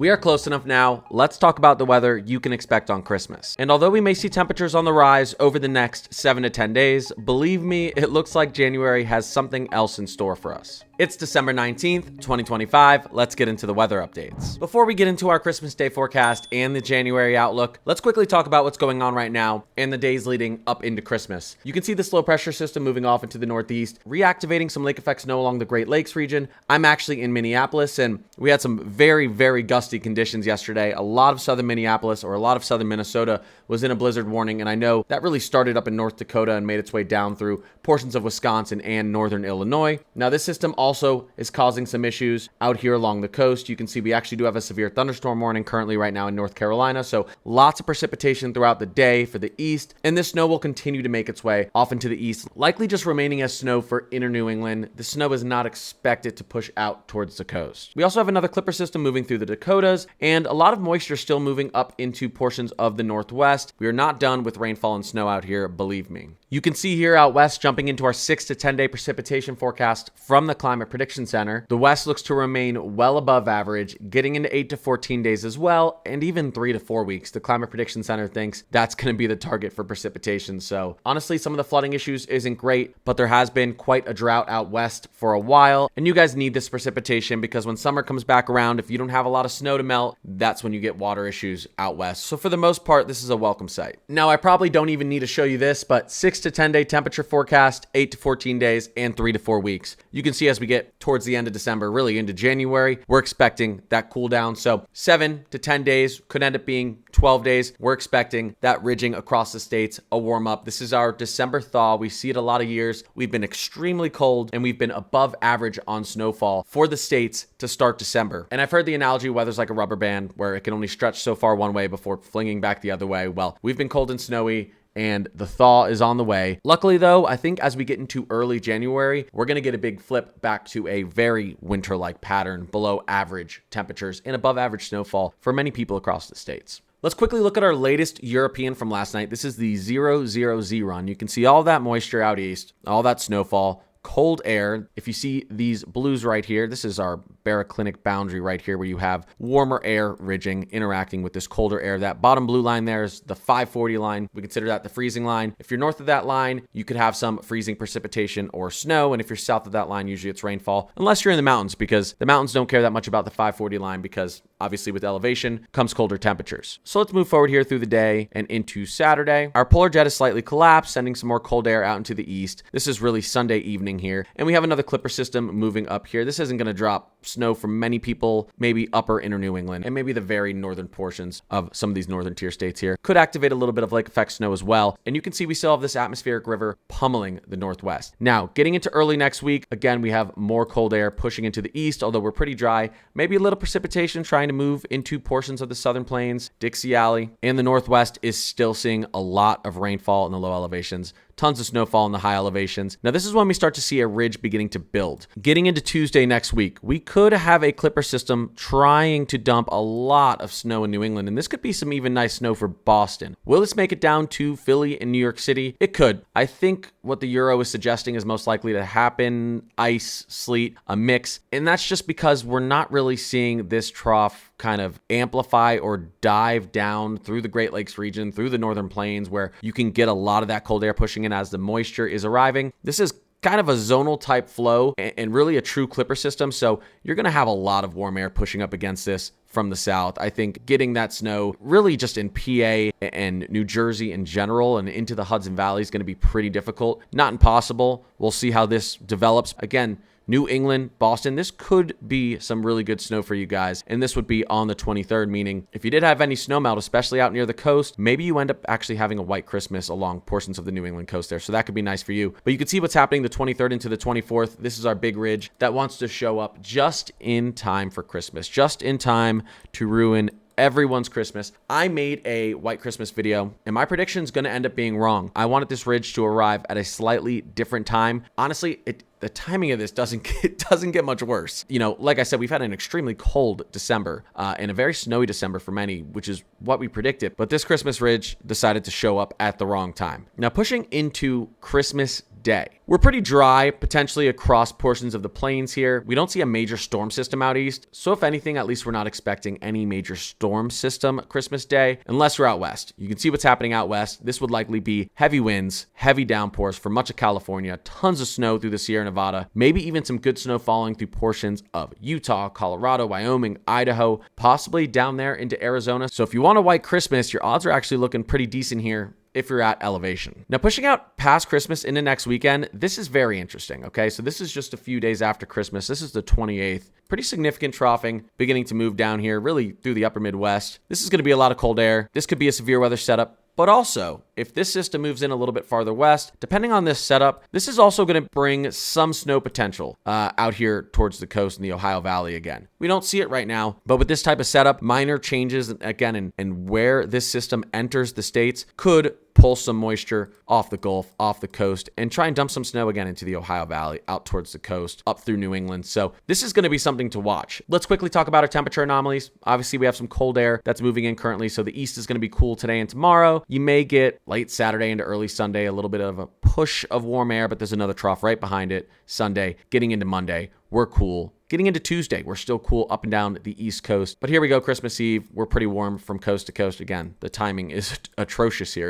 We are close enough now. Let's talk about the weather you can expect on Christmas. And although we may see temperatures on the rise over the next 7 to 10 days, believe me, it looks like January has something else in store for us. It's December 19th, 2025. Let's get into the weather updates. Before we get into our Christmas Day forecast and the January outlook, let's quickly talk about what's going on right now and the days leading up into Christmas. You can see this low pressure system moving off into the northeast, reactivating some lake effect snow along the Great Lakes region. I'm actually in Minneapolis, and we had some very, very gusty conditions yesterday. A lot of southern Minneapolis, or a lot of southern Minnesota, was in a blizzard warning, and I know that really started up in North Dakota and made its way down through portions of Wisconsin and northern Illinois. Now, this system also is causing some issues out here along the coast. You can see we actually do have a severe thunderstorm warning currently right now in North Carolina, so lots of precipitation throughout the day for the east, and this snow will continue to make its way off into the east, likely just remaining as snow for inner New England. The snow is not expected to push out towards the coast. We also have another clipper system moving through the Dakotas, and a lot of moisture still moving up into portions of the Northwest. We are not done with rainfall and snow out here, believe me. You can see here out west, jumping into our 6 to 10 day precipitation forecast from the Climate Prediction Center. The west looks to remain well above average, getting into 8 to 14 days as well, and even 3 to 4 weeks. The Climate Prediction Center thinks that's going to be the target for precipitation. So honestly, some of the flooding issues isn't great, but there has been quite a drought out west for a while, and you guys need this precipitation because when summer comes back around, if you don't have a lot of snow to melt, that's when you get water issues out west. So for the most part, this is a welcome sight. Now, I probably don't even need to show you this, but 6 to 10 day temperature forecast, 8 to 14 days, and 3 to 4 weeks. You can see as we get towards the end of December, really into January, we're expecting that cool down. So 7 to 10 days could end up being 12 days. We're expecting that ridging across the states, a warm up. This is our December thaw. We see it a lot of years. We've been extremely cold and we've been above average on snowfall for the states to start December. And I've heard the analogy weather's like a rubber band where it can only stretch so far one way before flinging back the other way. Well, we've been cold and snowy, and the thaw is on the way. Luckily though, I think as we get into early January, we're going to get a big flip back to a very winter-like pattern, below average temperatures and above average snowfall for many people across the states. Let's quickly look at our latest European from last night. This is the 000 run. You can see all that moisture out east, all that snowfall, cold air. If you see these blues right here, this is our baroclinic boundary right here where you have warmer air ridging interacting with this colder air. That bottom blue line there is the 540 line. We consider that the freezing line. If you're north of that line, you could have some freezing precipitation or snow. And if you're south of that line, usually it's rainfall, unless you're in the mountains, because the mountains don't care that much about the 540 line because obviously with elevation comes colder temperatures. So let's move forward here through the day and into Saturday. Our polar jet is slightly collapsed, sending some more cold air out into the east. This is really Sunday evening here. And we have another clipper system moving up here. This isn't going to drop snow for many people, maybe upper inner New England and maybe the very northern portions of some of these northern tier states here. Could activate a little bit of lake effect snow as well. And you can see we still have this atmospheric river pummeling the northwest. Now, getting into early next week, again, we have more cold air pushing into the east, although we're pretty dry. Maybe a little precipitation trying to move into portions of the southern plains, Dixie Alley, and the northwest is still seeing a lot of rainfall in the low elevations. Tons of snowfall in the high elevations. Now, this is when we start to see a ridge beginning to build. Getting into Tuesday next week, we could have a clipper system trying to dump a lot of snow in New England, and this could be some even nice snow for Boston. Will this make it down to Philly and New York City? It could. I think what the Euro is suggesting is most likely to happen: ice, sleet, a mix, and that's just because we're not really seeing this trough kind of amplify or dive down through the Great Lakes region, through the northern plains, where you can get a lot of that cold air pushing in as the moisture is arriving. This is kind of a zonal type flow and really a true clipper system. So you're going to have a lot of warm air pushing up against this from the south. I think getting that snow really just in PA and New Jersey in general and into the Hudson Valley is going to be pretty difficult. Not impossible. We'll see how this develops. Again, New England, Boston, this could be some really good snow for you guys. And this would be on the 23rd, meaning if you did have any snow melt, especially out near the coast, maybe you end up actually having a white Christmas along portions of the New England coast there. So that could be nice for you. But you can see what's happening the 23rd into the 24th. This is our big ridge that wants to show up just in time for Christmas, just in time to ruin everyone's Christmas. I made a white Christmas video and my prediction is going to end up being wrong. I wanted this ridge to arrive at a slightly different time. Honestly, the timing of this doesn't get much worse. You know, like I said, we've had an extremely cold December and a very snowy December for many, which is what we predicted. But this Christmas ridge decided to show up at the wrong time. Now, pushing into Christmas day. We're pretty dry, potentially across portions of the plains here. We don't see a major storm system out east. So if anything, at least we're not expecting any major storm system Christmas Day, unless we're out west. You can see what's happening out west. This would likely be heavy winds, heavy downpours for much of California, tons of snow through the Sierra Nevada, maybe even some good snow falling through portions of Utah, Colorado, Wyoming, Idaho, possibly down there into Arizona. So if you want a white Christmas, your odds are actually looking pretty decent here if you're at elevation. Now, pushing out past Christmas into next weekend, this is very interesting, okay? So this is just a few days after Christmas. This is the 28th. Pretty significant troughing beginning to move down here, really through the upper Midwest. This is going to be a lot of cold air. This could be a severe weather setup. But also, if this system moves in a little bit farther west, depending on this setup, this is also going to bring some snow potential out here towards the coast in the Ohio Valley again. We don't see it right now, but with this type of setup, minor changes again and where this system enters the states could pull some moisture off the Gulf, off the coast, and try and dump some snow again into the Ohio Valley, out towards the coast, up through New England. So this is going to be something to watch. Let's quickly talk about our temperature anomalies. Obviously, we have some cold air that's moving in currently, so the east is going to be cool today and tomorrow. You may get late Saturday into early Sunday, a little bit of a push of warm air, but there's another trough right behind it. Sunday, getting into Monday, we're cool. Getting into Tuesday, we're still cool up and down the East Coast. But here we go, Christmas Eve. We're pretty warm from coast to coast again. The timing is atrocious here.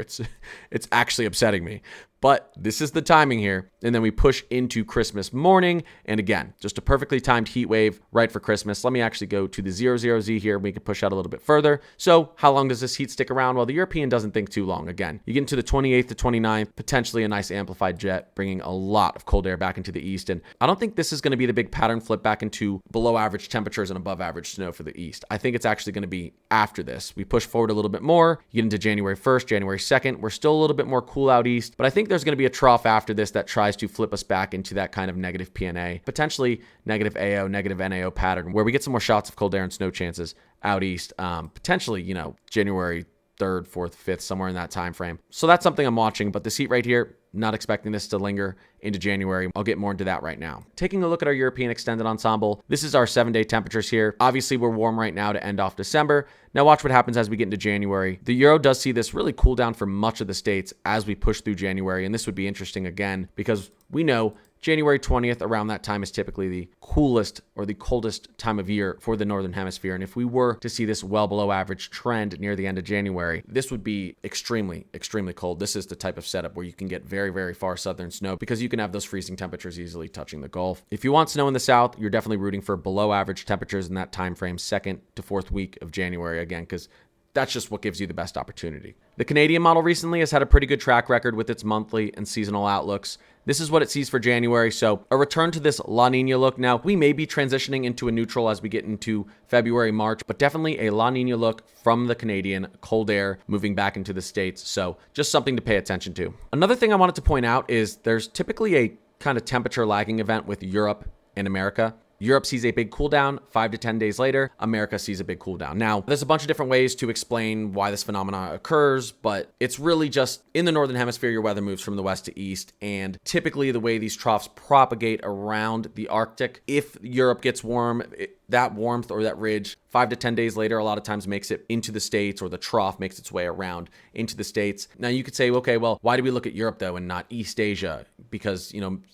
It's actually upsetting me. But this is the timing here. And then we push into Christmas morning. And again, just a perfectly timed heat wave right for Christmas. Let me actually go to the 00Z here. We can push out a little bit further. So how long does this heat stick around? Well, the European doesn't think too long. Again, you get into the 28th to 29th, potentially a nice amplified jet, bringing a lot of cold air back into the east. And I don't think this is going to be the big pattern flip back into below average temperatures and above average snow for the east. I think it's actually going to be after this. We push forward a little bit more. You get into January 1st, January 2nd. We're still a little bit more cool out east, but I think there's going to be a trough after this that tries to flip us back into that kind of negative PNA, potentially negative AO, negative NAO pattern where we get some more shots of cold air and snow chances out east, potentially, January 3rd, 4th, 5th, somewhere in that time frame. So that's something I'm watching, but this heat right here, not expecting this to linger into January. I'll get more into that right now. Taking a look at our European extended ensemble, this is our 7-day temperatures here. Obviously, we're warm right now to end off December. Now watch what happens as we get into January. The Euro does see this really cool down for much of the states as we push through January, and this would be interesting again because we know January 20th, around that time, is typically the coolest or the coldest time of year for the Northern Hemisphere. And if we were to see this well below average trend near the end of January, this would be extremely, extremely cold. This is the type of setup where you can get very, very far southern snow because you can have those freezing temperatures easily touching the Gulf. If you want snow in the south, you're definitely rooting for below average temperatures in that time frame, 2nd to 4th week of January again, because that's just what gives you the best opportunity. The Canadian model recently has had a pretty good track record with its monthly and seasonal outlooks. This is what it sees for January. So a return to this La Nina look. Now, we may be transitioning into a neutral as we get into February, March, but definitely a La Nina look from the Canadian, cold air moving back into the States. So just something to pay attention to. Another thing I wanted to point out is there's typically a kind of temperature lagging event with Europe and America. Europe sees a big cool down 5 to 10 days later. America sees a big cool down. Now, there's a bunch of different ways to explain why this phenomenon occurs, but it's really just in the Northern Hemisphere, your weather moves from the west to east. And typically the way these troughs propagate around the Arctic, if Europe gets warm, that warmth or that ridge 5 to 10 days later, a lot of times makes it into the States, or the trough makes its way around into the States. Now you could say, okay, well, why do we look at Europe though and not East Asia? Because,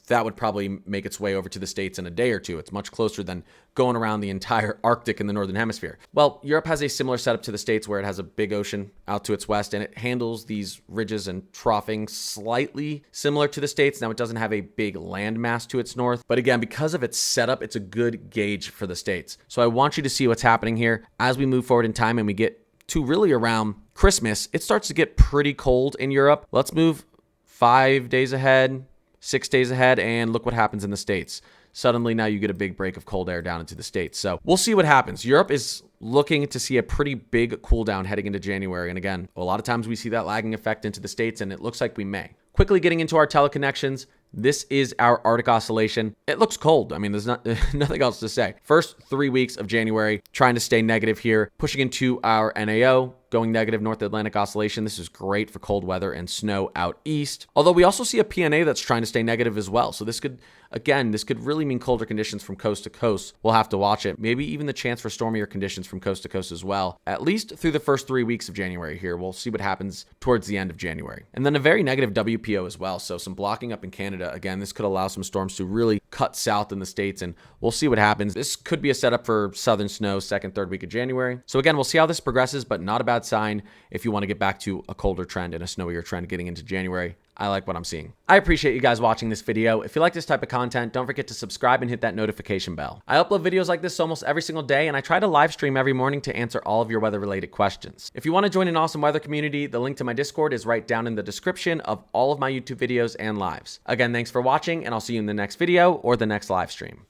that would probably make its way over to the States in a day or two. It's much closer than going around the entire Arctic in the Northern Hemisphere. Well, Europe has a similar setup to the States where it has a big ocean out to its west and it handles these ridges and troughing slightly similar to the States. Now it doesn't have a big landmass to its north, but again, because of its setup, it's a good gauge for the States. So I want you to see what's happening here as we move forward in time and we get to really around Christmas. It starts to get pretty cold in Europe. Let's move 5 days ahead, 6 days ahead, and look what happens in the States. Suddenly now you get a big break of cold air down into the States. So we'll see what happens. Europe is looking to see a pretty big cool down heading into January. And again, a lot of times we see that lagging effect into the States, and it looks like we may. Quickly getting into our teleconnections. This is our Arctic oscillation. It looks cold. I mean, there's nothing else to say. First 3 weeks of January, trying to stay negative here, pushing into our NAO. going negative North Atlantic Oscillation. This is great for cold weather and snow out east. Although we also see a PNA that's trying to stay negative as well. So this could, again, this could really mean colder conditions from coast to coast. We'll have to watch it. Maybe even the chance for stormier conditions from coast to coast as well, at least through the first 3 weeks of January here. We'll see what happens towards the end of January. And then a very negative WPO as well. So some blocking up in Canada. Again, this could allow some storms to really cut south in the States, and we'll see what happens. This could be a setup for southern snow second, third week of January. So again, we'll see how this progresses, but not a bad sign if you want to get back to a colder trend and a snowier trend getting into January. I like what I'm seeing. I appreciate you guys watching this video. If you like this type of content, don't forget to subscribe and hit that notification bell. I upload videos like this almost every single day, and I try to live stream every morning to answer all of your weather-related questions. If you want to join an awesome weather community, the link to my Discord is right down in the description of all of my YouTube videos and lives. Again, thanks for watching, and I'll see you in the next video or the next live stream.